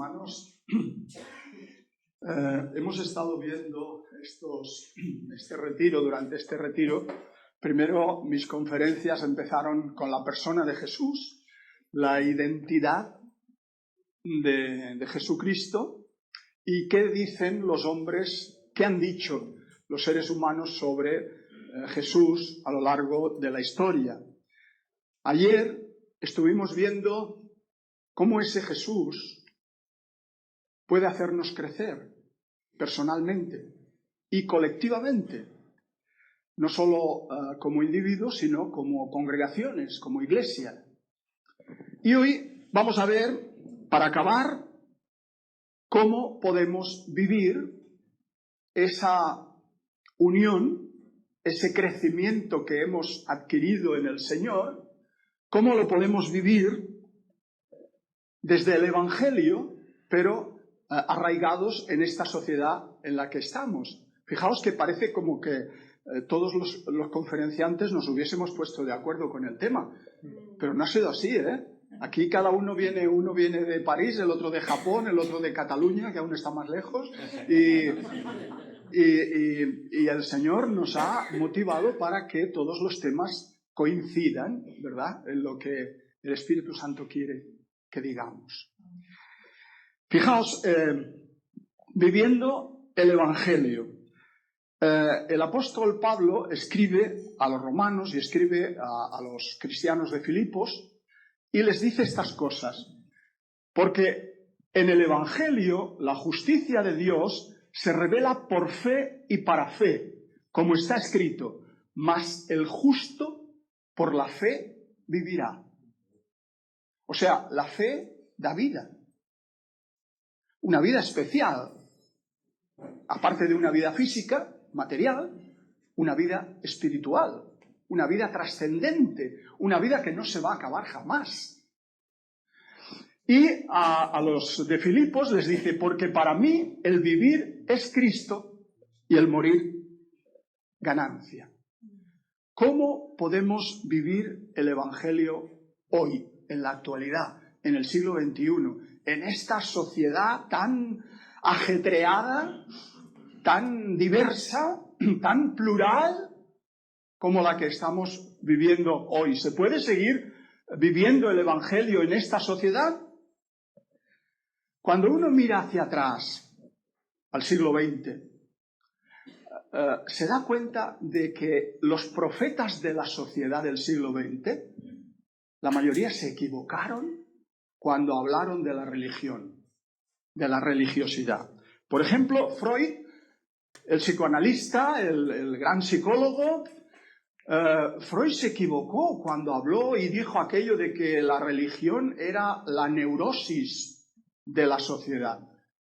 hermanos, hemos estado viendo durante este retiro. Primero, mis conferencias empezaron con la persona de Jesús, la identidad de Jesucristo y qué dicen los hombres, qué han dicho los seres humanos sobre Jesús a lo largo de la historia. Ayer estuvimos viendo cómo ese Jesús puede hacernos crecer personalmente y colectivamente, no solo como individuos, sino como congregaciones, como iglesia. Y hoy vamos a ver, para acabar, cómo podemos vivir esa unión, ese crecimiento que hemos adquirido en el Señor, cómo lo podemos vivir desde el Evangelio, pero arraigados en esta sociedad en la que estamos. Fijaos que parece como que todos los conferenciantes nos hubiésemos puesto de acuerdo con el tema, pero no ha sido así, ¿eh? Aquí cada uno viene de París, el otro de Japón, el otro de Cataluña, que aún está más lejos, y el Señor nos ha motivado para que todos los temas coincidan, ¿verdad?, en lo que el Espíritu Santo quiere que digamos. Fijaos, viviendo el Evangelio. El apóstol Pablo escribe a los romanos y escribe a los cristianos de Filipos y les dice estas cosas. Porque en el Evangelio la justicia de Dios se revela por fe y para fe, como está escrito, mas el justo por la fe vivirá. O sea, la fe da vida. Una vida especial. Aparte de una vida física, material, una vida espiritual, una vida trascendente, una vida que no se va a acabar jamás. Y a los de Filipos les dice, porque para mí el vivir es Cristo y el morir ganancia. ¿Cómo podemos vivir el Evangelio hoy, en la actualidad, en el siglo XXI, en esta sociedad tan ajetreada, tan diversa, tan plural como la que estamos viviendo hoy? ¿Se puede seguir viviendo el Evangelio en esta sociedad? Cuando uno mira hacia atrás, al siglo XX, se da cuenta de que los profetas de la sociedad del siglo XX, la mayoría se equivocaron cuando hablaron de la religión, de la religiosidad. Por ejemplo, Freud, el psicoanalista, el gran psicólogo, Freud se equivocó cuando habló y dijo aquello de que la religión era la neurosis de la sociedad,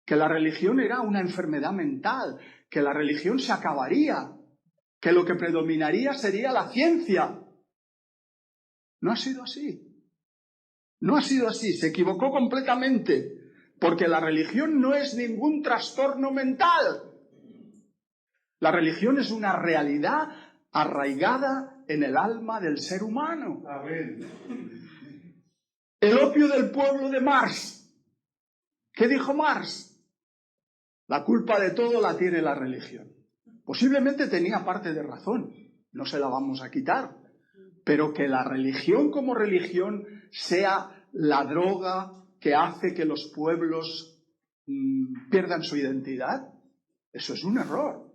que la religión era una enfermedad mental, que la religión se acabaría, que lo que predominaría sería la ciencia. No ha sido así. No ha sido así. Se equivocó completamente, porque la religión no es ningún trastorno mental. La religión es una realidad arraigada en el alma del ser humano. Amén. El opio del pueblo de Marx. ¿Qué dijo Marx? La culpa de todo la tiene la religión. Posiblemente tenía parte de razón, no se la vamos a quitar, pero que la religión como religión sea la droga que hace que los pueblos pierdan su identidad, eso es un error.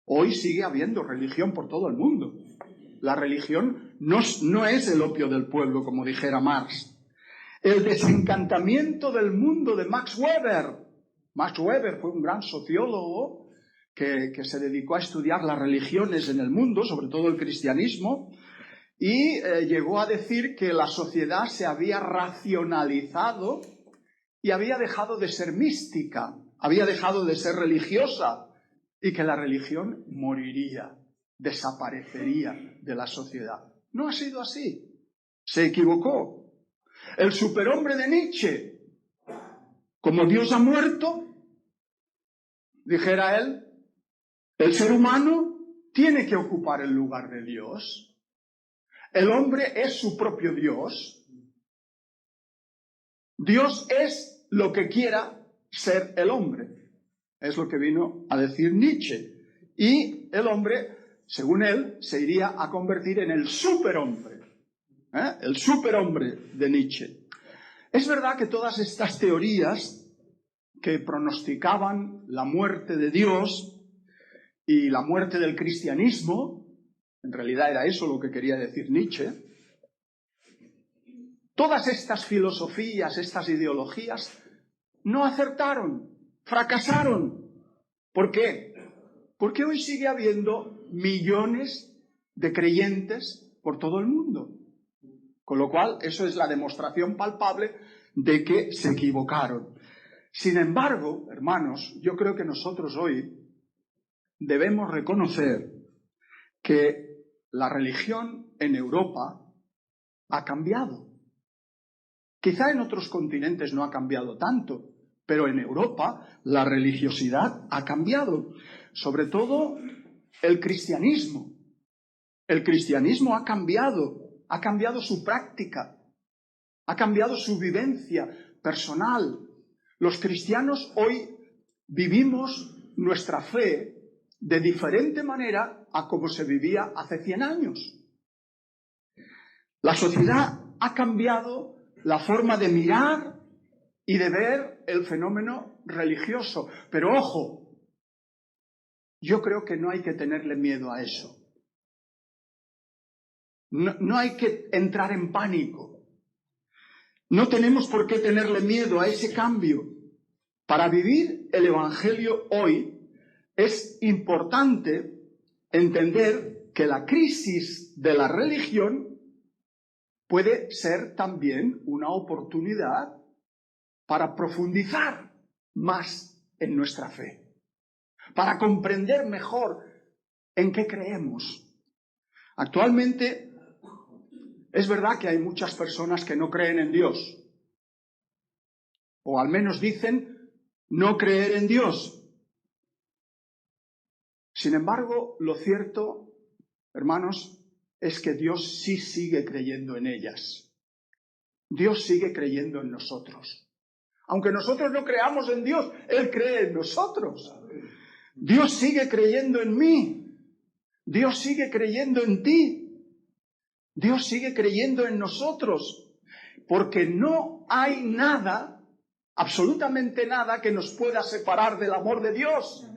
Hoy sigue habiendo religión por todo el mundo. La religión no es el opio del pueblo, como dijera Marx. El desencantamiento del mundo de Max Weber. Max Weber fue un gran sociólogo que se dedicó a estudiar las religiones en el mundo, sobre todo el cristianismo, y llegó a decir que la sociedad se había racionalizado y había dejado de ser mística, había dejado de ser religiosa, y que la religión moriría, desaparecería de la sociedad. No ha sido así. Se equivocó. El superhombre de Nietzsche, como Dios ha muerto, dijera él, el ser humano tiene que ocupar el lugar de Dios. El hombre es su propio Dios. Dios es lo que quiera ser el hombre. Es lo que vino a decir Nietzsche. Y el hombre, según él, se iría a convertir en el superhombre. El superhombre de Nietzsche. Es verdad que todas estas teorías que pronosticaban la muerte de Dios y la muerte del cristianismo, en realidad era eso lo que quería decir Nietzsche, todas estas filosofías, estas ideologías, no acertaron, fracasaron. ¿Por qué? Porque hoy sigue habiendo millones de creyentes por todo el mundo. Con lo cual, eso es la demostración palpable de que se equivocaron. Sin embargo, hermanos, yo creo que nosotros hoy debemos reconocer que la religión en Europa ha cambiado. Quizá en otros continentes no ha cambiado tanto, pero en Europa la religiosidad ha cambiado. Sobre todo el cristianismo. El cristianismo ha cambiado su práctica, ha cambiado su vivencia personal. Los cristianos hoy vivimos nuestra fe de diferente manera a como se vivía hace 100 años. La sociedad ha cambiado la forma de mirar y de ver el fenómeno religioso. Pero ojo, yo creo que no hay que tenerle miedo a eso. No hay que entrar en pánico. No tenemos por qué tenerle miedo a ese cambio. Para vivir el Evangelio hoy es importante entender que la crisis de la religión puede ser también una oportunidad para profundizar más en nuestra fe, para comprender mejor en qué creemos. Actualmente es verdad que hay muchas personas que no creen en Dios, o al menos dicen no creer en Dios. Sin embargo, lo cierto, hermanos, es que Dios sí sigue creyendo en ellas. Dios sigue creyendo en nosotros. Aunque nosotros no creamos en Dios, Él cree en nosotros. Dios sigue creyendo en mí. Dios sigue creyendo en ti. Dios sigue creyendo en nosotros. Porque no hay nada, absolutamente nada, que nos pueda separar del amor de Dios,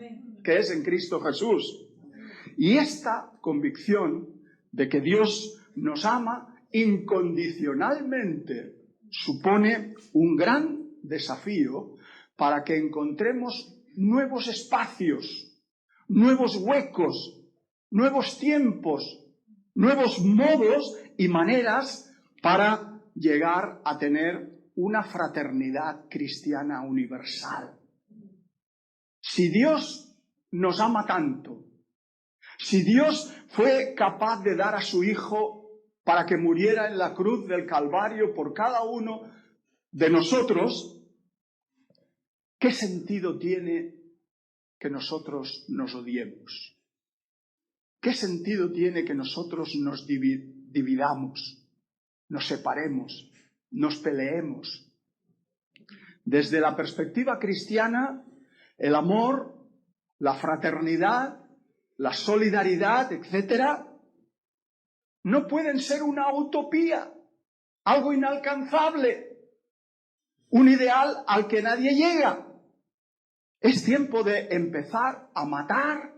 que es en Cristo Jesús. Y esta convicción de que Dios nos ama incondicionalmente supone un gran desafío para que encontremos nuevos espacios, nuevos huecos, nuevos tiempos, nuevos modos y maneras para llegar a tener una fraternidad cristiana universal. Si Dios nos ama tanto, si Dios fue capaz de dar a su Hijo para que muriera en la cruz del Calvario por cada uno de nosotros, ¿qué sentido tiene que nosotros nos odiemos? ¿Qué sentido tiene que nosotros nos dividamos, nos separemos, nos peleemos? Desde la perspectiva cristiana, el amor, la fraternidad, la solidaridad, etcétera, no pueden ser una utopía, algo inalcanzable, un ideal al que nadie llega. Es tiempo de empezar a matar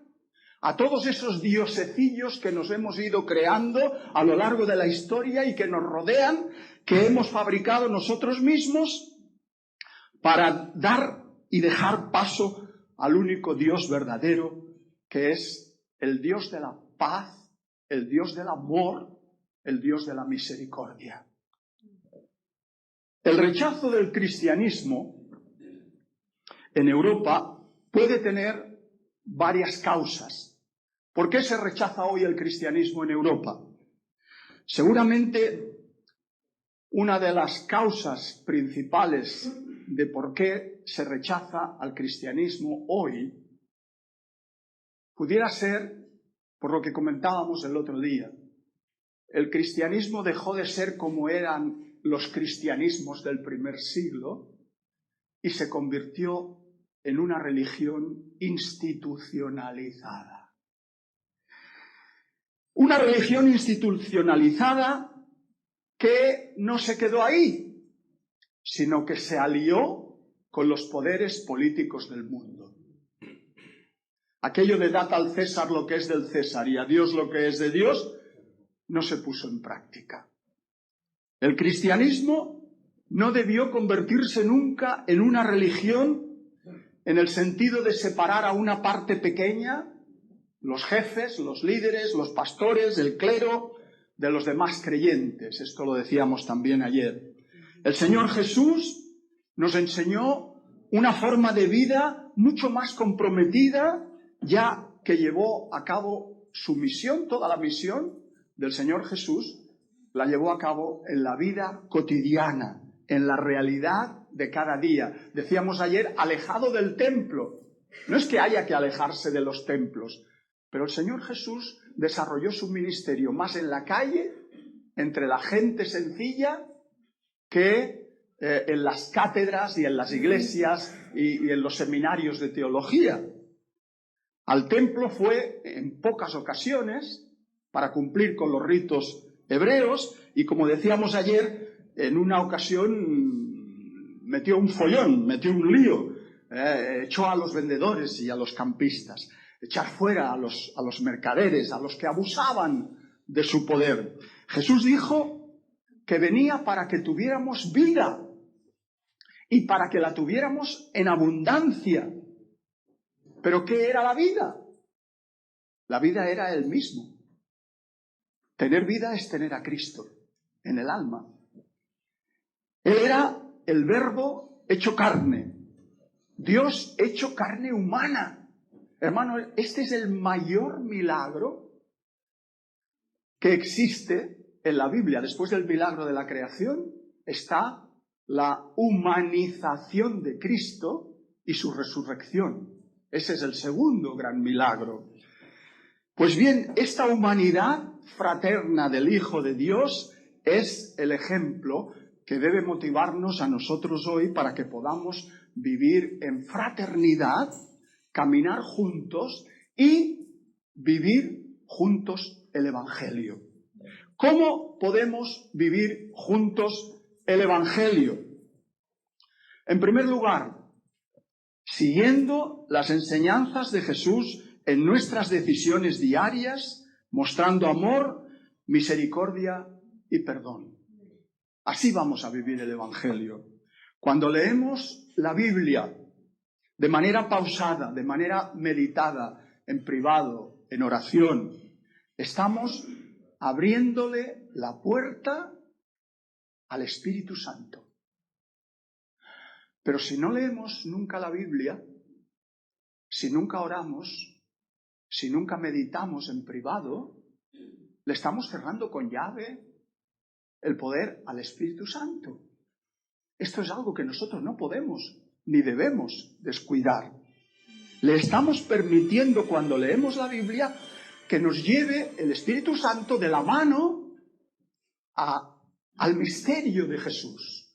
a todos esos diosecillos que nos hemos ido creando a lo largo de la historia y que nos rodean, que hemos fabricado nosotros mismos, para dar y dejar paso al único Dios verdadero, que es el Dios de la paz, el Dios del amor, el Dios de la misericordia. El rechazo del cristianismo en Europa puede tener varias causas. ¿Por qué se rechaza hoy el cristianismo en Europa? Seguramente una de las causas principales de por qué se rechaza al cristianismo hoy pudiera ser por lo que comentábamos el otro día. El cristianismo dejó de ser como eran los cristianismos del primer siglo y se convirtió en una religión institucionalizada. Una religión institucionalizada que no se quedó ahí, sino que se alió con los poderes políticos del mundo. Aquello de dad al César lo que es del César y a Dios lo que es de Dios, no se puso en práctica. El cristianismo no debió convertirse nunca en una religión en el sentido de separar a una parte pequeña, los jefes, los líderes, los pastores, el clero, de los demás creyentes. Esto lo decíamos también ayer. El Señor Jesús nos enseñó una forma de vida mucho más comprometida, ya que llevó a cabo su misión, toda la misión del Señor Jesús, la llevó a cabo en la vida cotidiana, en la realidad de cada día. Decíamos ayer, alejado del templo. No es que haya que alejarse de los templos, pero el Señor Jesús desarrolló su ministerio más en la calle, entre la gente sencilla, que en las cátedras y en las iglesias y en los seminarios de teología. Al templo fue en pocas ocasiones para cumplir con los ritos hebreos y, como decíamos ayer, en una ocasión metió un follón, metió un lío, echó a los vendedores y a los campistas, echar fuera a los mercaderes, a los que abusaban de su poder. Jesús dijo que venía para que tuviéramos vida y para que la tuviéramos en abundancia. ¿Pero qué era la vida? La vida era Él mismo. Tener vida es tener a Cristo en el alma. Él era el Verbo hecho carne, Dios hecho carne humana. Hermano, este es el mayor milagro que existe en la Biblia. Después del milagro de la creación está la humanización de Cristo y su resurrección. Ese es el segundo gran milagro. Pues bien, esta humanidad fraterna del Hijo de Dios es el ejemplo que debe motivarnos a nosotros hoy para que podamos vivir en fraternidad, caminar juntos y vivir juntos el Evangelio. ¿Cómo podemos vivir juntos el Evangelio? En primer lugar, siguiendo las enseñanzas de Jesús en nuestras decisiones diarias, mostrando amor, misericordia y perdón. Así vamos a vivir el Evangelio. Cuando leemos la Biblia de manera pausada, de manera meditada, en privado, en oración, estamos abriéndole la puerta al Espíritu Santo. Pero si no leemos nunca la Biblia, si nunca oramos, si nunca meditamos en privado, le estamos cerrando con llave el poder al Espíritu Santo. Esto es algo que nosotros no podemos ni debemos descuidar. Le estamos permitiendo, cuando leemos la Biblia, que nos lleve el Espíritu Santo de la mano al misterio de Jesús,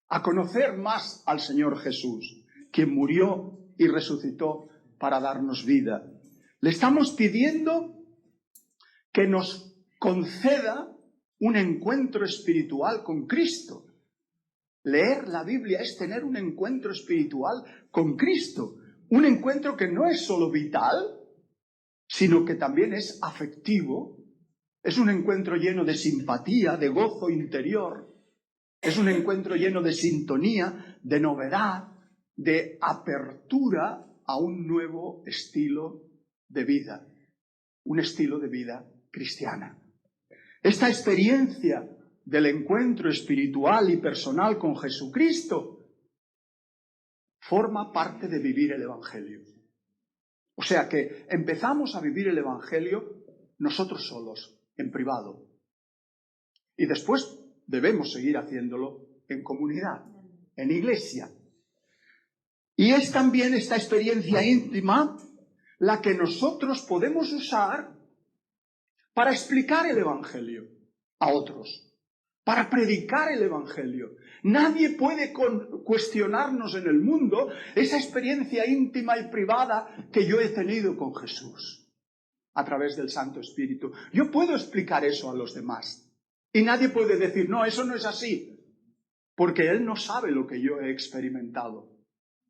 a conocer más al Señor Jesús, quien murió y resucitó para darnos vida. Le estamos pidiendo que nos conceda un encuentro espiritual con Cristo. Leer la Biblia es tener un encuentro espiritual con Cristo. Un encuentro que no es solo vital, sino que también es afectivo. Es un encuentro lleno de simpatía, de gozo interior. Es un encuentro lleno de sintonía, de novedad, de apertura a un nuevo estilo de vida. Un estilo de vida cristiana. Esta experiencia del encuentro espiritual y personal con Jesucristo forma parte de vivir el Evangelio. O sea que empezamos a vivir el Evangelio nosotros solos, en privado. Y después debemos seguir haciéndolo en comunidad, en iglesia. Y es también esta experiencia íntima la que nosotros podemos usar para explicar el Evangelio a otros. para predicar el Evangelio. Nadie puede cuestionarnos en el mundo esa experiencia íntima y privada que yo he tenido con Jesús a través del Santo Espíritu. Yo puedo explicar eso a los demás y nadie puede decir, no, eso no es así, porque Él no sabe lo que yo he experimentado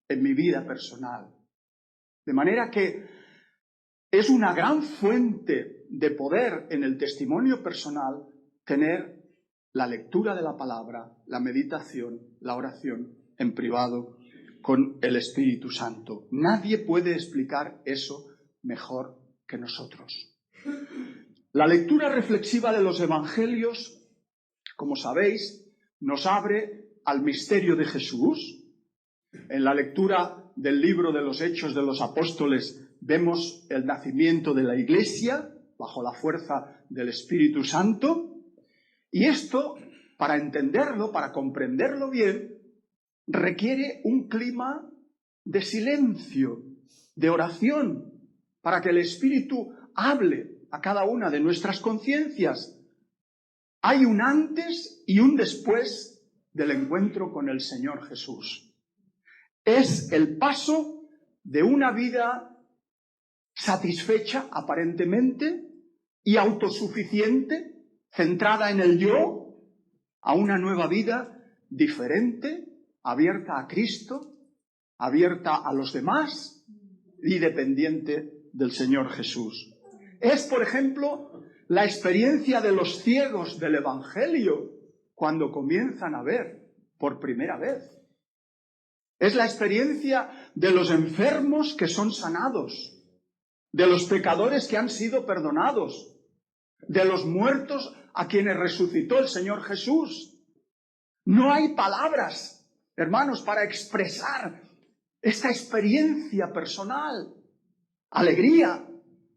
en mi vida personal. De manera que es una gran fuente de poder en el testimonio personal tener la lectura de la palabra, la meditación, la oración en privado con el Espíritu Santo. Nadie puede explicar eso mejor que nosotros. La lectura reflexiva de los Evangelios, como sabéis, nos abre al misterio de Jesús. En la lectura del libro de los Hechos de los Apóstoles vemos el nacimiento de la Iglesia bajo la fuerza del Espíritu Santo. Y esto, para entenderlo, para comprenderlo bien, requiere un clima de silencio, de oración, para que el Espíritu hable a cada una de nuestras conciencias. Hay un antes y un después del encuentro con el Señor Jesús. Es el paso de una vida satisfecha, aparentemente, y autosuficiente, centrada en el yo, a una nueva vida diferente, abierta a Cristo, abierta a los demás y dependiente del Señor Jesús. Es, por ejemplo, la experiencia de los ciegos del Evangelio cuando comienzan a ver por primera vez. Es la experiencia de los enfermos que son sanados, de los pecadores que han sido perdonados, de los muertos a quienes resucitó el Señor Jesús. No hay palabras, hermanos, para expresar esta experiencia personal. Alegría,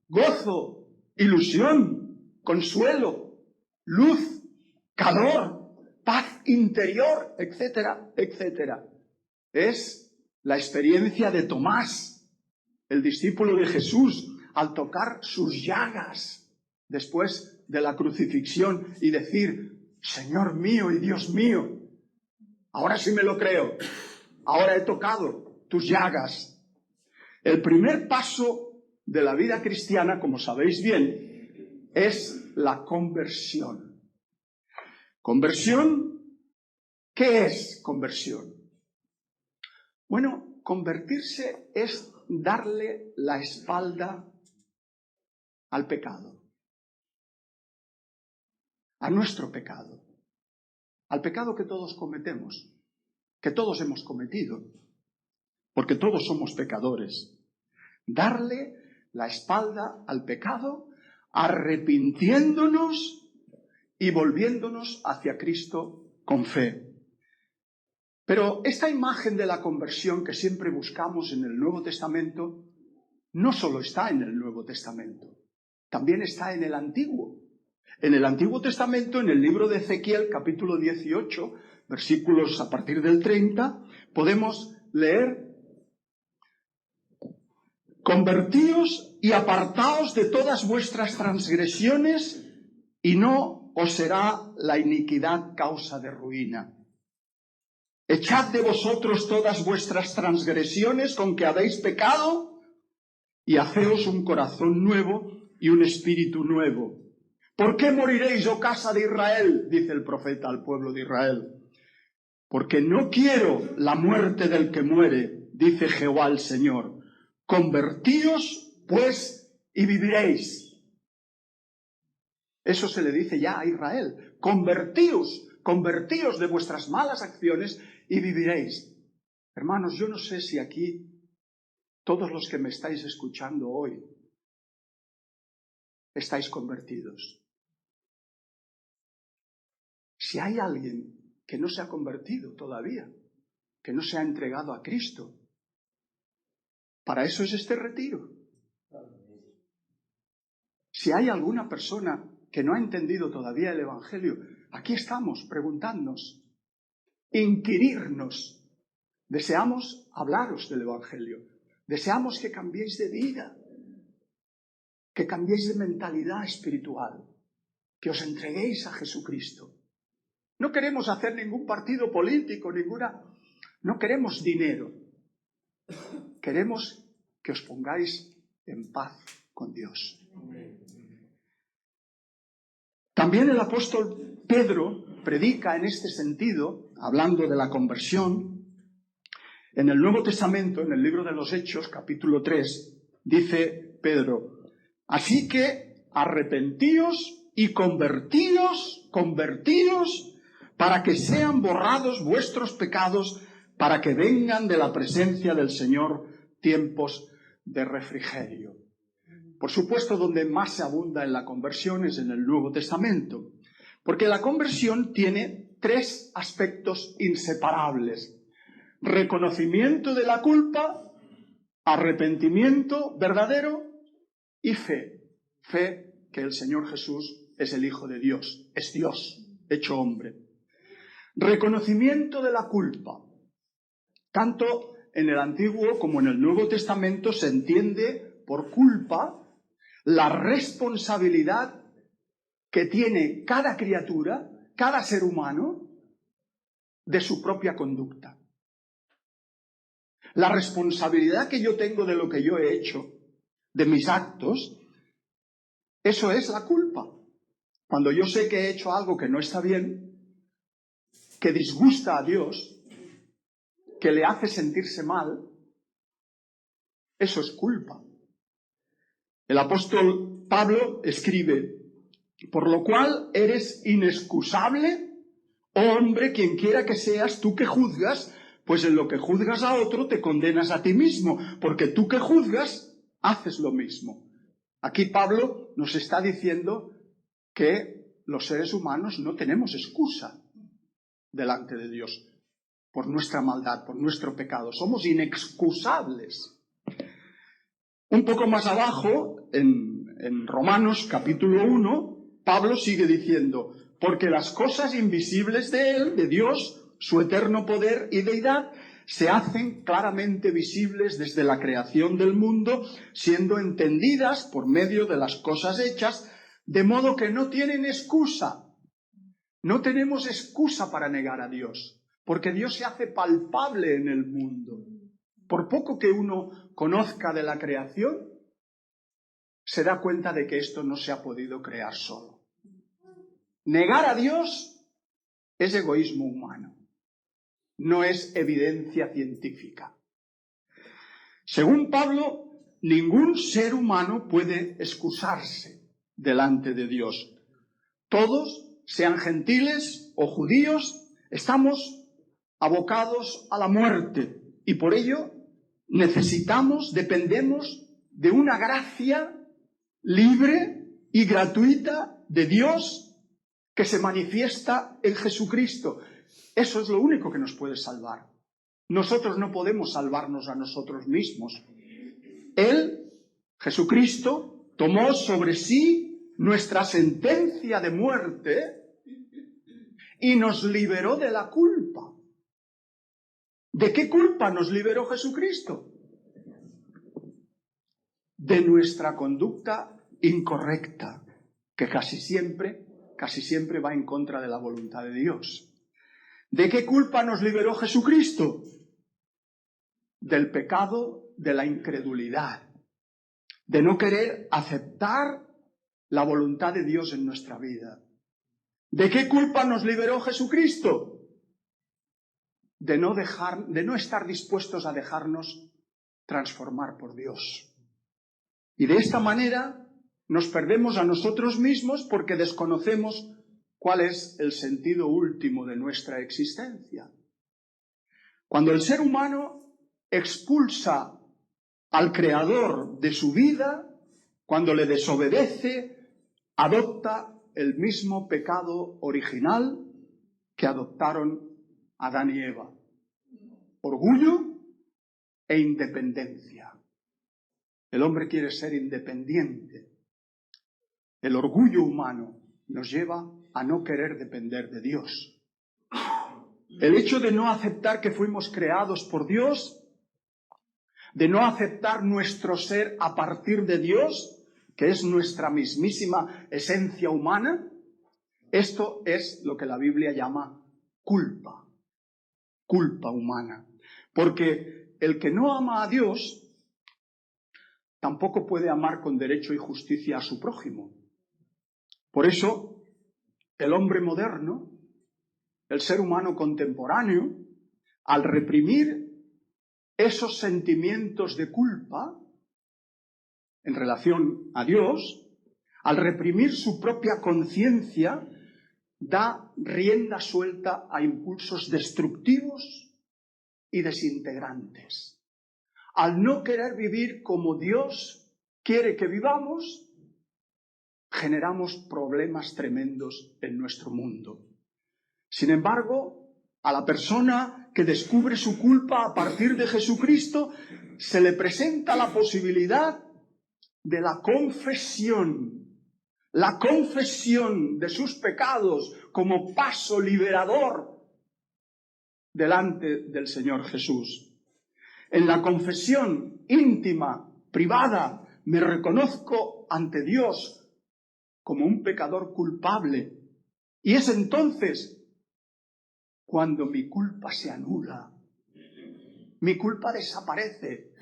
gozo, ilusión, consuelo, luz, calor, paz interior, etcétera, etcétera. Es la experiencia de Tomás, el discípulo de Jesús, al tocar sus llagas después de la crucifixión y decir, Señor mío y Dios mío, ahora sí me lo creo, ahora he tocado tus llagas. El primer paso de la vida cristiana, como sabéis bien, es la conversión. ¿Conversión? ¿Qué es conversión? Bueno, convertirse es darle la espalda al pecado, a nuestro pecado, al pecado que todos cometemos, que todos hemos cometido, porque todos somos pecadores. Darle la espalda al pecado, arrepintiéndonos y volviéndonos hacia Cristo con fe. Pero esta imagen de la conversión que siempre buscamos en el Nuevo Testamento no solo está en el Nuevo Testamento, también está en el Antiguo. En el Antiguo Testamento, en el libro de Ezequiel, capítulo 18, versículos a partir del 30, podemos leer: Convertíos y apartaos de todas vuestras transgresiones, y no os será la iniquidad causa de ruina. Echad de vosotros todas vuestras transgresiones con que habéis pecado, y haceos un corazón nuevo y un espíritu nuevo. ¿Por qué moriréis, oh casa de Israel?, dice el profeta al pueblo de Israel. Porque no quiero la muerte del que muere, dice Jehová el Señor. Convertíos, pues, y viviréis. Eso se le dice ya a Israel. Convertíos de vuestras malas acciones y viviréis. Hermanos, yo no sé si aquí, todos los que me estáis escuchando hoy, estáis convertidos. Si hay alguien que no se ha convertido todavía, que no se ha entregado a Cristo, para eso es este retiro. Si hay alguna persona que no ha entendido todavía el Evangelio, aquí estamos preguntándonos, inquirirnos. Deseamos hablaros del Evangelio. Deseamos que cambiéis de vida, que cambiéis de mentalidad espiritual, que os entreguéis a Jesucristo. No queremos hacer ningún partido político, no queremos dinero. Queremos que os pongáis en paz con Dios. También el apóstol Pedro predica en este sentido, hablando de la conversión. En el Nuevo Testamento, en el libro de los Hechos, capítulo 3, dice Pedro: así que arrepentíos y convertíos para que sean borrados vuestros pecados, para que vengan de la presencia del Señor tiempos de refrigerio. Por supuesto, donde más se abunda en la conversión es en el Nuevo Testamento, porque la conversión tiene 3 aspectos inseparables: reconocimiento de la culpa, arrepentimiento verdadero y fe. Fe que el Señor Jesús es el Hijo de Dios, es Dios hecho hombre. Reconocimiento de la culpa. Tanto en el Antiguo como en el Nuevo Testamento se entiende por culpa la responsabilidad que tiene cada criatura, cada ser humano, de su propia conducta. La responsabilidad que yo tengo de lo que yo he hecho, de mis actos, eso es la culpa. Cuando yo sé que he hecho algo que no está bien, que disgusta a Dios, que le hace sentirse mal, eso es culpa. El apóstol Pablo escribe: por lo cual eres inexcusable, oh hombre, quien quiera que seas, tú que juzgas, pues en lo que juzgas a otro te condenas a ti mismo, porque tú que juzgas haces lo mismo. Aquí Pablo nos está diciendo que los seres humanos no tenemos excusa delante de Dios por nuestra maldad, por nuestro pecado. Somos inexcusables. Un poco más abajo, en Romanos capítulo 1, Pablo sigue diciendo: porque las cosas invisibles de Él, de Dios, su eterno poder y deidad, se hacen claramente visibles desde la creación del mundo, siendo entendidas por medio de las cosas hechas, de modo que no tienen excusa. No tenemos excusa para negar a Dios, porque Dios se hace palpable en el mundo. Por poco que uno conozca de la creación, se da cuenta de que esto no se ha podido crear solo. Negar a Dios es egoísmo humano, no es evidencia científica. Según Pablo, ningún ser humano puede excusarse delante de Dios. Todos, sean gentiles o judíos, estamos abocados a la muerte y por ello dependemos de una gracia libre y gratuita de Dios que se manifiesta en Jesucristo. Eso es lo único que nos puede salvar. Nosotros no podemos salvarnos a nosotros mismos. Él, Jesucristo, tomó sobre sí nuestra sentencia de muerte y nos liberó de la culpa. ¿De qué culpa nos liberó Jesucristo? De nuestra conducta incorrecta, que casi siempre va en contra de la voluntad de Dios. ¿De qué culpa nos liberó Jesucristo? Del pecado de la incredulidad, de no querer aceptar la voluntad de Dios en nuestra vida. ¿De qué culpa nos liberó Jesucristo? De no estar dispuestos a dejarnos transformar por Dios. Y de esta manera nos perdemos a nosotros mismos porque desconocemos cuál es el sentido último de nuestra existencia. Cuando el ser humano expulsa al Creador de su vida, cuando le desobedece, adopta el mismo pecado original que adoptaron Adán y Eva: orgullo e independencia. El hombre quiere ser independiente. El orgullo humano nos lleva a no querer depender de Dios. El hecho de no aceptar que fuimos creados por Dios, de no aceptar nuestro ser a partir de Dios, que es nuestra mismísima esencia humana, Esto es lo que la Biblia llama culpa humana. Porque el que no ama a Dios tampoco puede amar con derecho y justicia a su prójimo. Por eso, el hombre moderno, el ser humano contemporáneo, al reprimir esos sentimientos de culpa en relación a Dios, al reprimir su propia conciencia, da rienda suelta a impulsos destructivos y desintegrantes. Al no querer vivir como Dios quiere que vivamos, generamos problemas tremendos en nuestro mundo. Sin embargo, a la persona que descubre su culpa a partir de Jesucristo, se le presenta la posibilidad de la confesión de sus pecados como paso liberador delante del Señor Jesús. En la confesión íntima, privada, me reconozco ante Dios como un pecador culpable. Y es entonces cuando mi culpa se anula, mi culpa desaparece,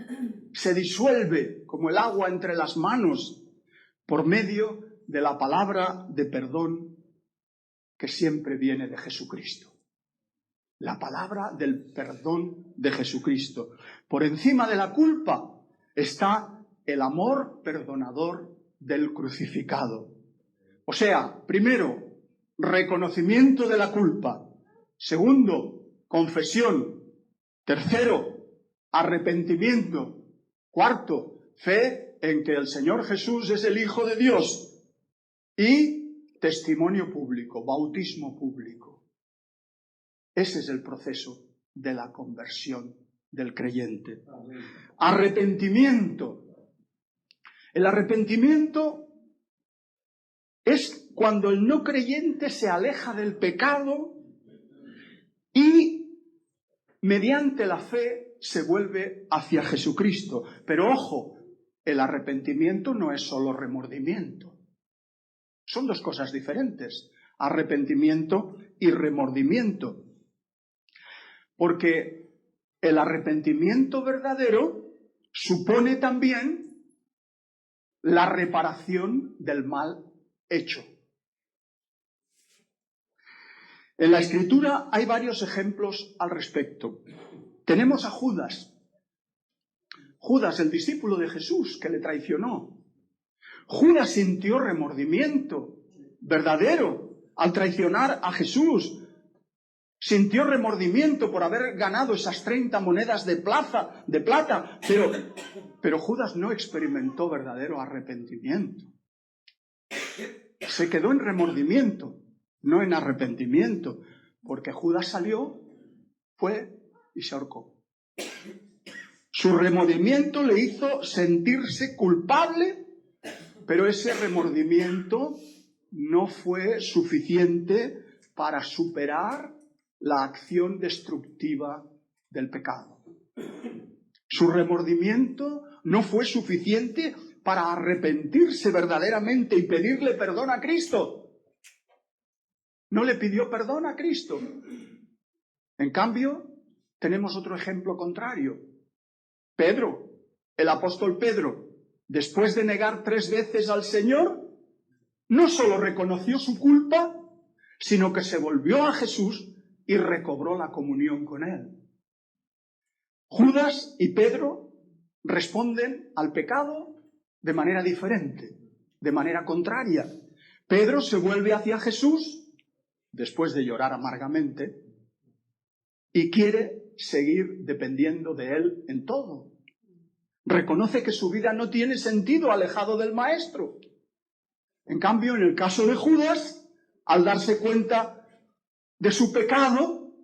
se disuelve como el agua entre las manos por medio de la palabra de perdón que siempre viene de Jesucristo. La palabra del perdón de Jesucristo. Por encima de la culpa está el amor perdonador del crucificado. O sea, primero, reconocimiento de la culpa. Segundo, confesión. Tercero, arrepentimiento. Cuarto, fe en que el Señor Jesús es el Hijo de Dios. Y testimonio público, bautismo público. Ese es el proceso de la conversión del creyente. Arrepentimiento. El arrepentimiento es cuando el no creyente se aleja del pecado y mediante la fe se vuelve hacia Jesucristo. Pero ojo, el arrepentimiento no es solo remordimiento. Son dos cosas diferentes, arrepentimiento y remordimiento. Porque el arrepentimiento verdadero supone también la reparación del mal hecho. En la Escritura hay varios ejemplos al respecto. Tenemos a Judas. Judas, el discípulo de Jesús, que le traicionó. Judas sintió remordimiento verdadero al traicionar a Jesús. Sintió remordimiento por haber ganado esas 30 monedas de plata, pero Judas no experimentó verdadero arrepentimiento. Se quedó en remordimiento, no en arrepentimiento, porque Judas salió, fue y se ahorcó. Su remordimiento le hizo sentirse culpable, pero ese remordimiento no fue suficiente para superar la acción destructiva del pecado. Su remordimiento no fue suficiente para arrepentirse verdaderamente y pedirle perdón a Cristo. No le pidió perdón a Cristo. En cambio, tenemos otro ejemplo contrario. Pedro, el apóstol Pedro, después de negar 3 veces al Señor, no solo reconoció su culpa, sino que se volvió a Jesús y recobró la comunión con él. Judas y Pedro responden al pecado de manera diferente, de manera contraria. Pedro se vuelve hacia Jesús, después de llorar amargamente, y quiere seguir dependiendo de él en todo. Reconoce que su vida no tiene sentido alejado del Maestro. En cambio, en el caso de Judas, al darse cuenta de su pecado,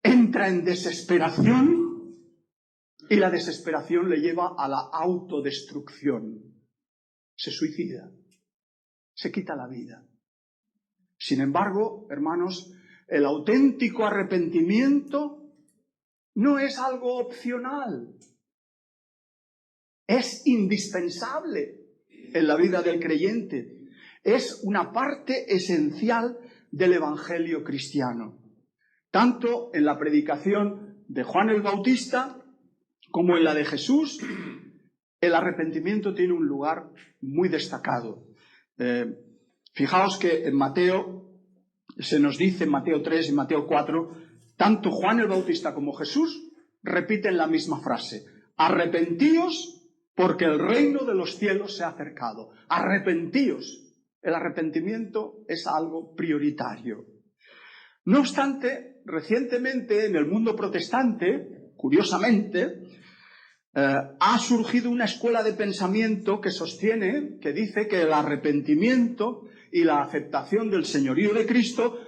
entra en desesperación y la desesperación le lleva a la autodestrucción. Se suicida, se quita la vida. Sin embargo, hermanos, el auténtico arrepentimiento no es algo opcional, es indispensable en la vida del creyente. es una parte esencial del Evangelio cristiano. Tanto en la predicación de Juan el Bautista como en la de Jesús, el arrepentimiento tiene un lugar muy destacado. Fijaos que en Mateo se nos dice, en Mateo 3 y Mateo 4, tanto Juan el Bautista como Jesús repiten la misma frase: arrepentíos porque el reino de los cielos se ha acercado. Arrepentíos. El arrepentimiento es algo prioritario. No obstante, recientemente en el mundo protestante, curiosamente, ha surgido una escuela de pensamiento que sostiene, que dice que el arrepentimiento y la aceptación del señorío de Cristo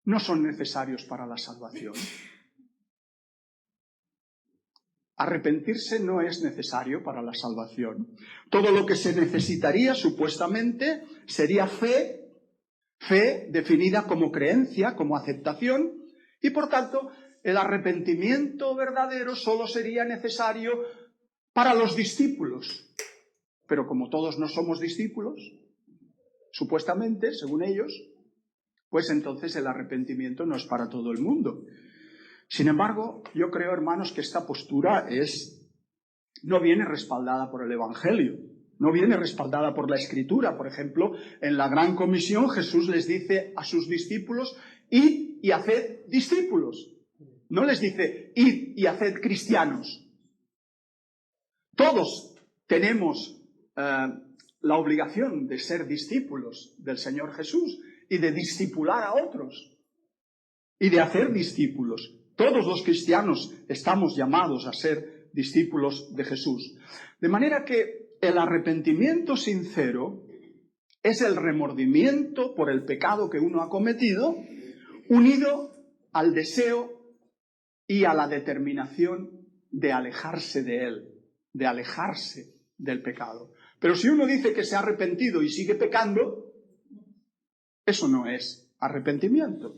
no son necesarios para la salvación. Arrepentirse no es necesario para la salvación. Todo lo que se necesitaría, supuestamente, sería fe definida como creencia, como aceptación, y por tanto, el arrepentimiento verdadero solo sería necesario para los discípulos. Pero como todos no somos discípulos, supuestamente, según ellos, pues entonces el arrepentimiento no es para todo el mundo. Sin embargo, yo creo, hermanos, que esta postura no viene respaldada por el Evangelio, no viene respaldada por la Escritura. Por ejemplo, en la Gran Comisión Jesús les dice a sus discípulos: id y haced discípulos. No les dice: id y haced cristianos. Todos tenemos la obligación de ser discípulos del Señor Jesús y de discipular a otros y de hacer discípulos. Todos los cristianos estamos llamados a ser discípulos de Jesús. De manera que el arrepentimiento sincero es el remordimiento por el pecado que uno ha cometido, unido al deseo y a la determinación de alejarse de él, de alejarse del pecado. Pero si uno dice que se ha arrepentido y sigue pecando, eso no es arrepentimiento.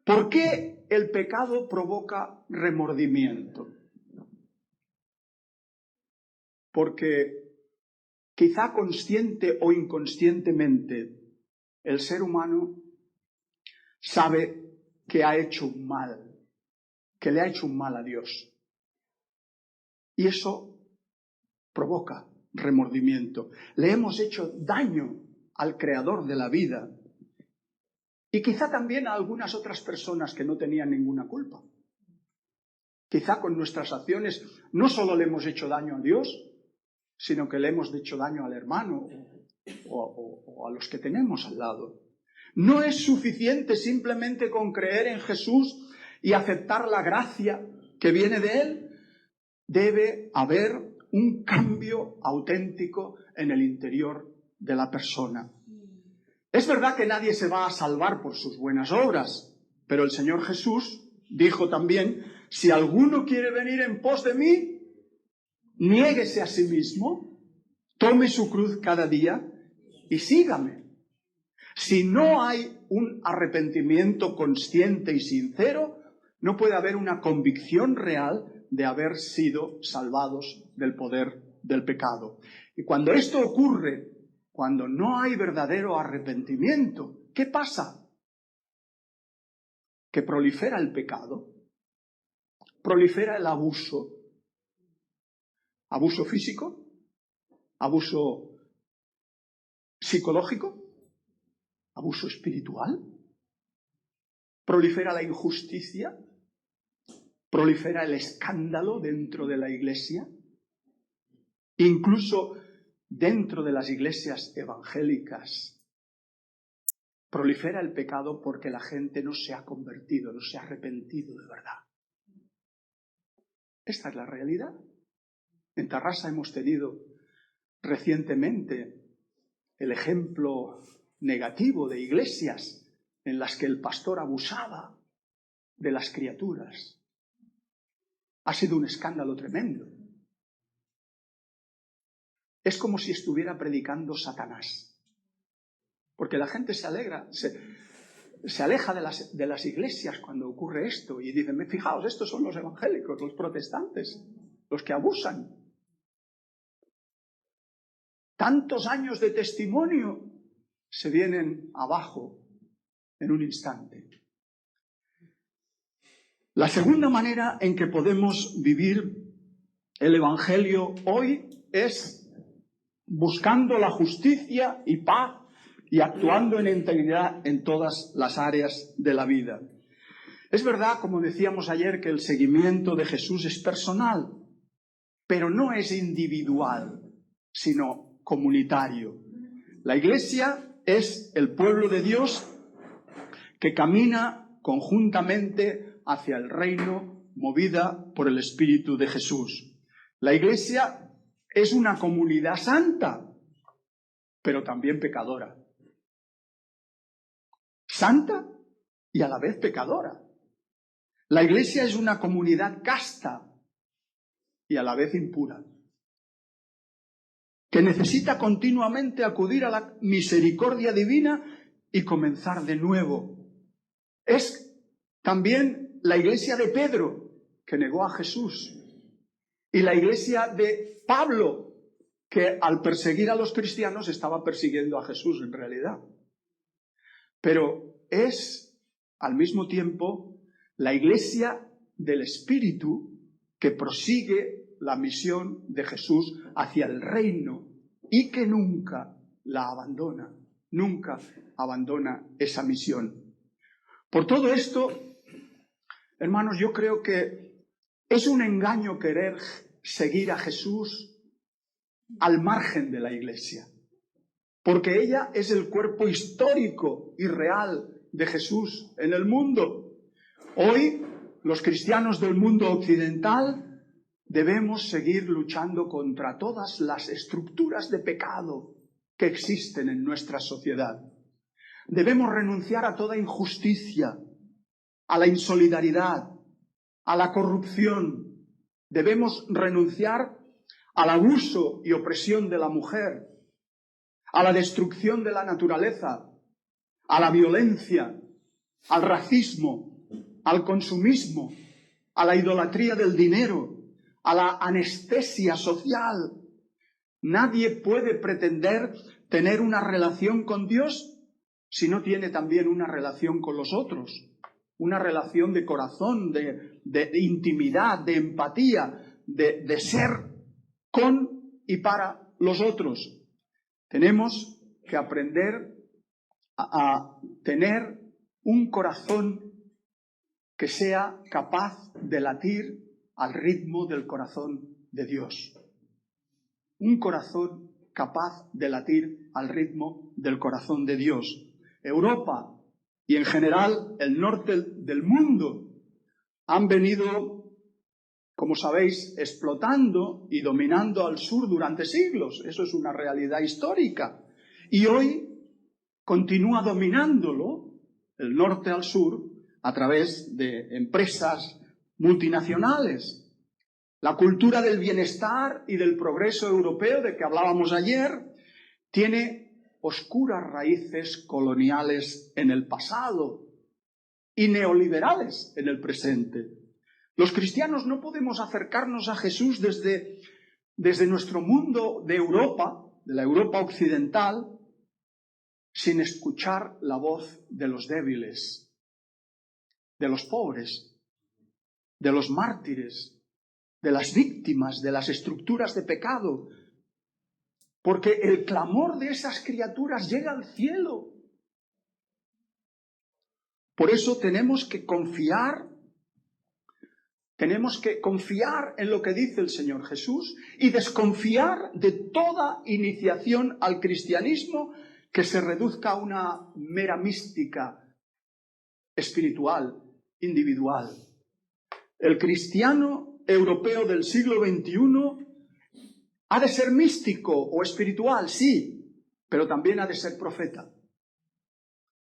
¿Por qué el pecado provoca remordimiento? Porque quizá consciente o inconscientemente el ser humano sabe que ha hecho un mal, que le ha hecho un mal a Dios. Y eso provoca remordimiento. Le hemos hecho daño al Creador de la vida. Y quizá también a algunas otras personas que no tenían ninguna culpa. Quizá con nuestras acciones no solo le hemos hecho daño a Dios, sino que le hemos hecho daño al hermano o a los que tenemos al lado. No es suficiente simplemente con creer en Jesús y aceptar la gracia que viene de Él. Debe haber un cambio auténtico en el interior de la persona. Es verdad que nadie se va a salvar por sus buenas obras, pero el Señor Jesús dijo también: si alguno quiere venir en pos de mí, niéguese a sí mismo, tome su cruz cada día y sígame. Si no hay un arrepentimiento consciente y sincero, no puede haber una convicción real de haber sido salvados del poder del pecado. Y cuando esto ocurre, cuando no hay verdadero arrepentimiento, ¿qué pasa? Que prolifera el pecado, prolifera el abuso. Abuso físico, abuso psicológico, abuso espiritual. Prolifera la injusticia, prolifera el escándalo dentro de la iglesia. Incluso dentro de las iglesias evangélicas prolifera el pecado porque la gente no se ha convertido, no se ha arrepentido de verdad. Esta es la realidad. En Tarrasa hemos tenido recientemente el ejemplo negativo de iglesias en las que el pastor abusaba de las criaturas. Ha sido un escándalo tremendo. Es como si estuviera predicando Satanás. Porque la gente se alegra, se aleja de las iglesias cuando ocurre esto y dicen: fijaos, estos son los evangélicos, los protestantes, los que abusan. tantos años de testimonio se vienen abajo en un instante. La segunda manera en que podemos vivir el Evangelio hoy es buscando la justicia y paz y actuando en integridad en todas las áreas de la vida. Es verdad, como decíamos ayer, que el seguimiento de Jesús es personal, pero no es individual, sino comunitario. La Iglesia es el pueblo de Dios que camina conjuntamente hacia el reino, movida por el Espíritu de Jesús. La Iglesia es una comunidad santa, pero también pecadora. Santa y a la vez pecadora. La Iglesia es una comunidad casta y a la vez impura, que necesita continuamente acudir a la misericordia divina y comenzar de nuevo. Es también la iglesia de Pedro, que negó a Jesús, y la iglesia de Pablo, que al perseguir a los cristianos estaba persiguiendo a Jesús en realidad. Pero es, al mismo tiempo, la iglesia del Espíritu que prosigue la misión de Jesús hacia el reino y que nunca la abandona, nunca abandona esa misión. Por todo esto, hermanos, yo creo que es un engaño querer seguir a Jesús al margen de la iglesia, porque ella es el cuerpo histórico y real de Jesús en el mundo. Hoy, los cristianos del mundo occidental debemos seguir luchando contra todas las estructuras de pecado que existen en nuestra sociedad. Debemos renunciar a toda injusticia, a la insolidaridad, a la corrupción. Debemos renunciar al abuso y opresión de la mujer, a la destrucción de la naturaleza, a la violencia, al racismo, al consumismo, a la idolatría del dinero, a la anestesia social. Nadie puede pretender tener una relación con Dios si no tiene también una relación con los otros, una relación de corazón, de intimidad, de empatía, de ser con y para los otros. Tenemos que aprender a tener un corazón que sea capaz de latir al ritmo del corazón de Dios. Un corazón capaz de latir al ritmo del corazón de Dios. Europa y en general el norte del mundo han venido, como sabéis, explotando y dominando al sur durante siglos. Eso es una realidad histórica. Y hoy continúa dominándolo, el norte al sur, a través de empresas multinacionales. La cultura del bienestar y del progreso europeo, de que hablábamos ayer, tiene oscuras raíces coloniales en el pasado y neoliberales en el presente. Los cristianos no podemos acercarnos a Jesús desde nuestro mundo de Europa, de la Europa occidental, sin escuchar la voz de los débiles, de los pobres, de los mártires, de las víctimas, de las estructuras de pecado, porque el clamor de esas criaturas llega al cielo. Por eso tenemos que confiar en lo que dice el Señor Jesús y desconfiar de toda iniciación al cristianismo que se reduzca a una mera mística espiritual, individual. El cristiano europeo del siglo XXI ha de ser místico o espiritual, sí, pero también ha de ser profeta.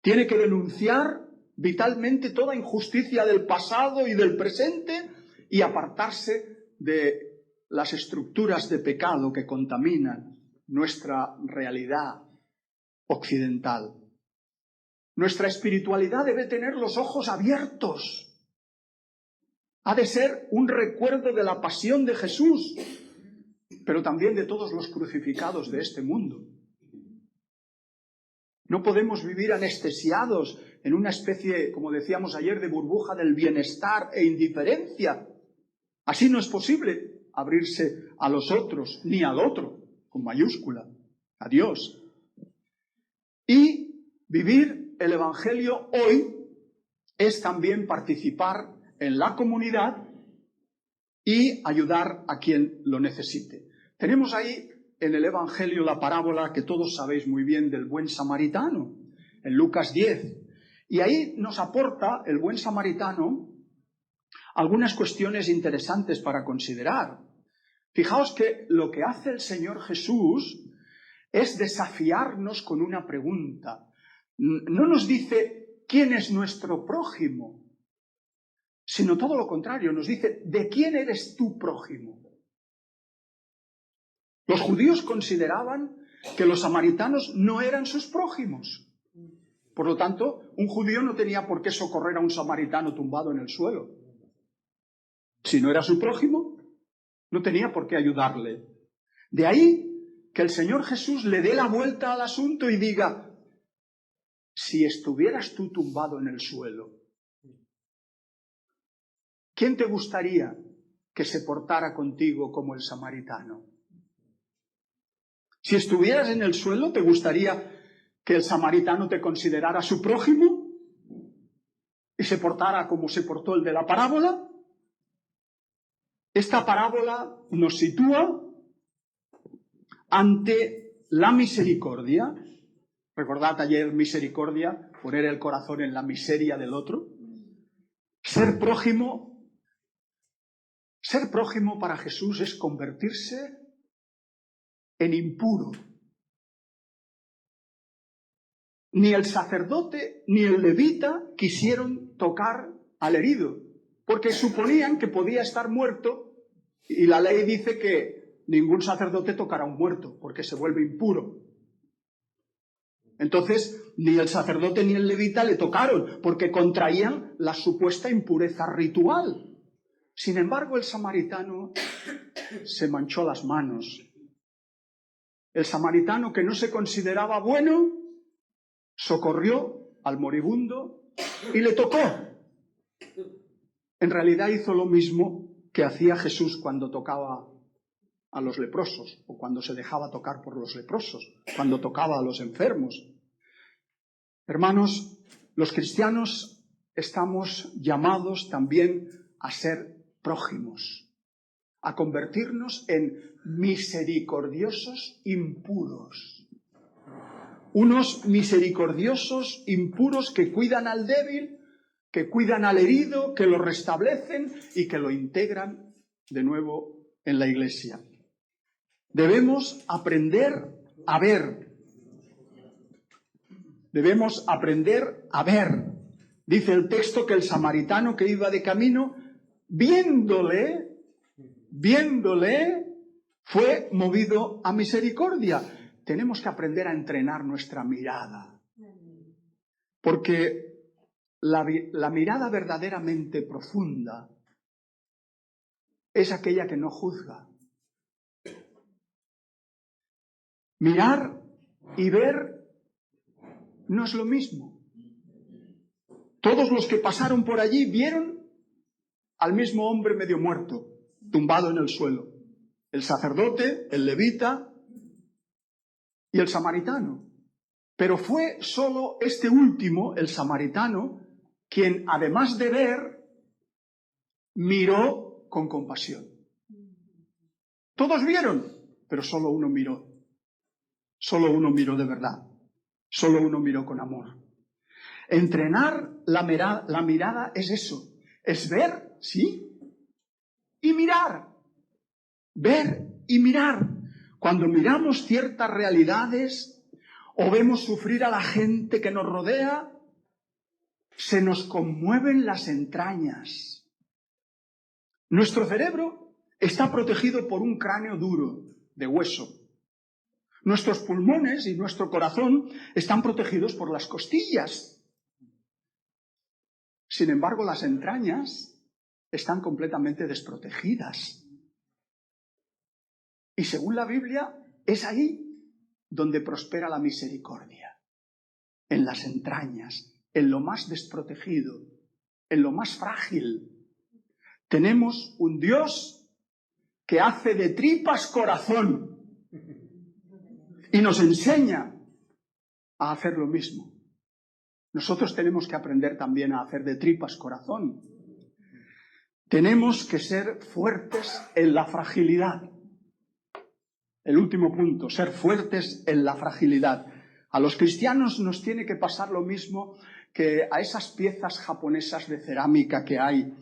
Tiene que denunciar vitalmente toda injusticia del pasado y del presente y apartarse de las estructuras de pecado que contaminan nuestra realidad occidental. Nuestra espiritualidad debe tener los ojos abiertos. Ha de ser un recuerdo de la pasión de Jesús, pero también de todos los crucificados de este mundo. No podemos vivir anestesiados en una especie, como decíamos ayer, de burbuja del bienestar e indiferencia. Así no es posible abrirse a los otros, ni al otro, con mayúscula, a Dios. Y vivir el Evangelio hoy es también participar en la comunidad y ayudar a quien lo necesite. Tenemos ahí en el Evangelio la parábola que todos sabéis muy bien del buen samaritano, en Lucas 10. Y ahí nos aporta el buen samaritano algunas cuestiones interesantes para considerar. Fijaos que lo que hace el Señor Jesús es desafiarnos con una pregunta. No nos dice quién es nuestro prójimo, sino todo lo contrario, nos dice ¿de quién eres tu prójimo? Los judíos consideraban que los samaritanos no eran sus prójimos. Por lo tanto, un judío no tenía por qué socorrer a un samaritano tumbado en el suelo. Si no era su prójimo, no tenía por qué ayudarle. De ahí que el Señor Jesús le dé la vuelta al asunto y diga, si estuvieras tú tumbado en el suelo, ¿quién te gustaría que se portara contigo como el samaritano? Si estuvieras en el suelo, ¿te gustaría que el samaritano te considerara su prójimo y se portara como se portó el de la parábola? Esta parábola nos sitúa ante la misericordia. Recordad ayer misericordia, poner el corazón en la miseria del otro. Ser prójimo para Jesús es convertirse en impuro. Ni el sacerdote ni el levita quisieron tocar al herido, porque suponían que podía estar muerto, y la ley dice que ningún sacerdote tocará a un muerto, porque se vuelve impuro. Entonces, ni el sacerdote ni el levita le tocaron, porque contraían la supuesta impureza ritual. Sin embargo, el samaritano se manchó las manos. El samaritano, que no se consideraba bueno, socorrió al moribundo y le tocó. En realidad hizo lo mismo que hacía Jesús cuando tocaba a los leprosos, o cuando se dejaba tocar por los leprosos, cuando tocaba a los enfermos. Hermanos, los cristianos estamos llamados también a ser prójimos, a convertirnos en misericordiosos impuros. Unos misericordiosos impuros que cuidan al débil, que cuidan al herido, que lo restablecen y que lo integran de nuevo en la iglesia. Debemos aprender a ver. Debemos aprender a ver. Dice el texto que el samaritano que iba de camino, viéndole, fue movido a misericordia. Tenemos que aprender a entrenar nuestra mirada. Porque la mirada verdaderamente profunda es aquella que no juzga. Mirar y ver no es lo mismo. Todos los que pasaron por allí vieron al mismo hombre medio muerto, tumbado en el suelo. El sacerdote, el levita y el samaritano. Pero fue solo este último, el samaritano, quien, además de ver, miró con compasión. Todos vieron, pero solo uno miró. Solo uno miró de verdad. Solo uno miró con amor. Entrenar la mirada es eso. Es ver, ¿sí? Y mirar. Ver y mirar. Cuando miramos ciertas realidades o vemos sufrir a la gente que nos rodea, se nos conmueven las entrañas. Nuestro cerebro está protegido por un cráneo duro, de hueso. Nuestros pulmones y nuestro corazón están protegidos por las costillas. Sin embargo, las entrañas están completamente desprotegidas. Y según la Biblia, es ahí donde prospera la misericordia. En las entrañas, en lo más desprotegido, en lo más frágil. Tenemos un Dios que hace de tripas corazón y nos enseña a hacer lo mismo. Nosotros tenemos que aprender también a hacer de tripas corazón. Tenemos que ser fuertes en la fragilidad. El último punto, ser fuertes en la fragilidad. A los cristianos nos tiene que pasar lo mismo que a esas piezas japonesas de cerámica que hay.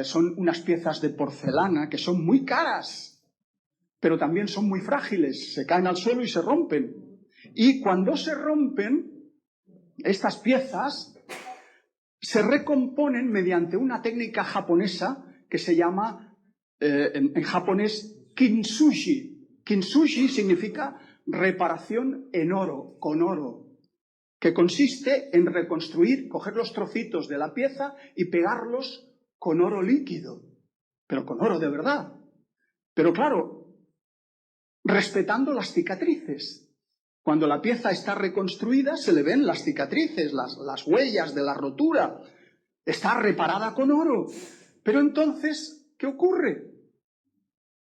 Son unas piezas de porcelana que son muy caras, pero también son muy frágiles. Se caen al suelo y se rompen. Y cuando se rompen, estas piezas se recomponen mediante una técnica japonesa que se llama, en japonés, kintsugi. Kintsugi significa reparación en oro, con oro, que consiste en reconstruir, coger los trocitos de la pieza y pegarlos con oro líquido, pero con oro de verdad. Pero claro, respetando las cicatrices. Cuando la pieza está reconstruida se le ven las cicatrices, las huellas de la rotura. Está reparada con oro. Pero entonces, ¿qué ocurre?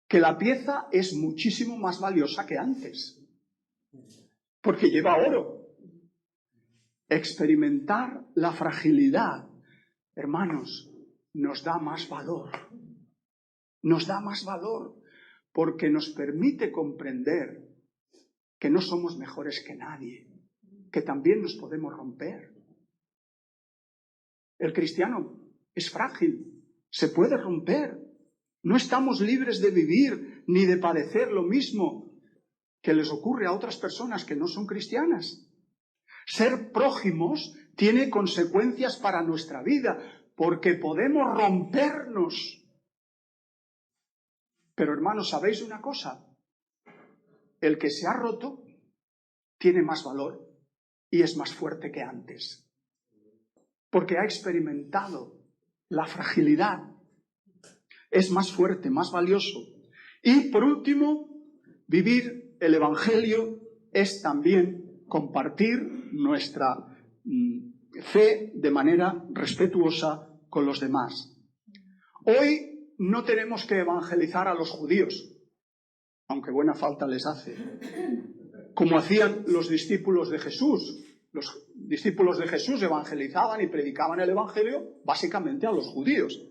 Que la pieza es muchísimo más valiosa que antes. Porque lleva oro. Experimentar la fragilidad, hermanos, nos da más valor. Nos da más valor porque nos permite comprender que no somos mejores que nadie, que también nos podemos romper. El cristiano es frágil, se puede romper. No estamos libres de vivir ni de padecer lo mismo que les ocurre a otras personas que no son cristianas. Ser prójimos tiene consecuencias para nuestra vida, porque podemos rompernos. Pero hermanos, ¿sabéis una cosa? El que se ha roto tiene más valor y es más fuerte que antes, porque ha experimentado la fragilidad. Es más fuerte, más valioso. Y por último, vivir el Evangelio es también compartir nuestra fe de manera respetuosa con los demás. Hoy no tenemos que evangelizar a los judíos, aunque buena falta les hace, como hacían los discípulos de Jesús. Los discípulos de Jesús evangelizaban y predicaban el Evangelio básicamente a los judíos.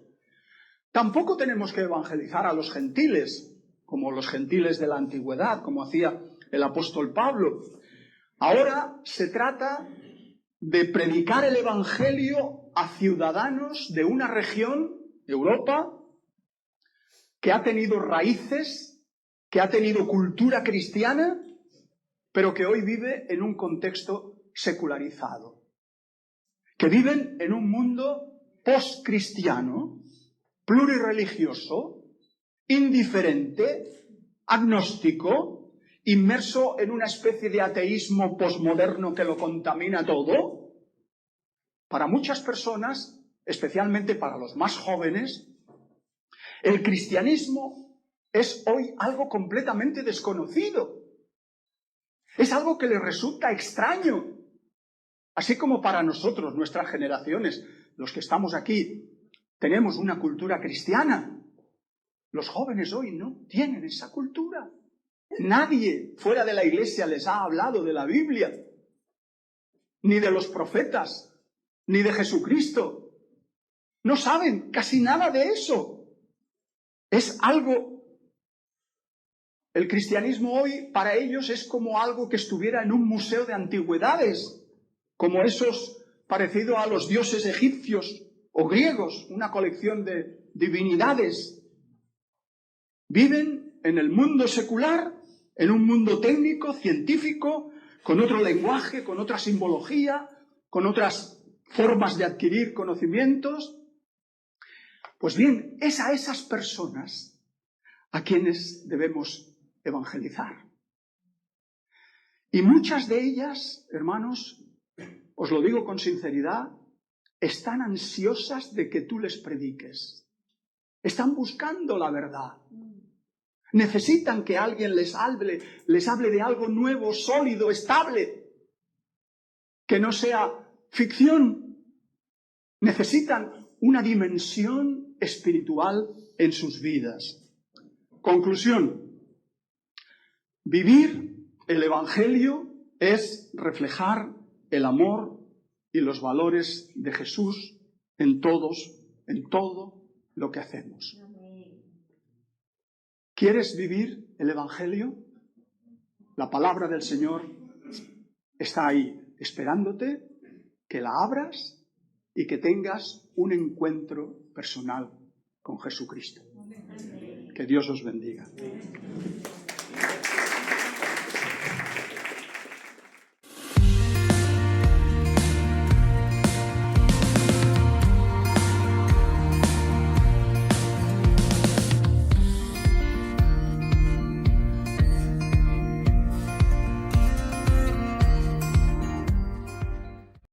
Tampoco tenemos que evangelizar a los gentiles, como los gentiles de la antigüedad, como hacía el apóstol Pablo. Ahora se trata de predicar el Evangelio a ciudadanos de una región, Europa, que ha tenido raíces, que ha tenido cultura cristiana, pero que hoy vive en un contexto secularizado. Que viven en un mundo postcristiano, plurirreligioso, indiferente, agnóstico, inmerso en una especie de ateísmo posmoderno que lo contamina todo. Para muchas personas, especialmente para los más jóvenes, el cristianismo es hoy algo completamente desconocido. Es algo que les resulta extraño. Así como para nosotros, nuestras generaciones, los que estamos aquí, tenemos una cultura cristiana. Los jóvenes hoy no tienen esa cultura. Nadie fuera de la iglesia les ha hablado de la Biblia, ni de los profetas, ni de Jesucristo. No saben casi nada de eso. Es algo... El cristianismo hoy para ellos es como algo que estuviera en un museo de antigüedades, como esos parecidos a los dioses egipcios o griegos, una colección de divinidades. Viven en el mundo secular, en un mundo técnico, científico, con otro lenguaje, con otra simbología, con otras formas de adquirir conocimientos. Pues bien, es a esas personas a quienes debemos evangelizar. Y muchas de ellas, hermanos, os lo digo con sinceridad, están ansiosas de que tú les prediques. Están buscando la verdad. Necesitan que alguien les hable de algo nuevo, sólido, estable, que no sea ficción. Necesitan una dimensión espiritual en sus vidas. Conclusión. Vivir el Evangelio es reflejar el amor y los valores de Jesús en todo lo que hacemos. ¿Quieres vivir el Evangelio? La palabra del Señor está ahí, esperándote, que la abras y que tengas un encuentro personal con Jesucristo. Que Dios os bendiga.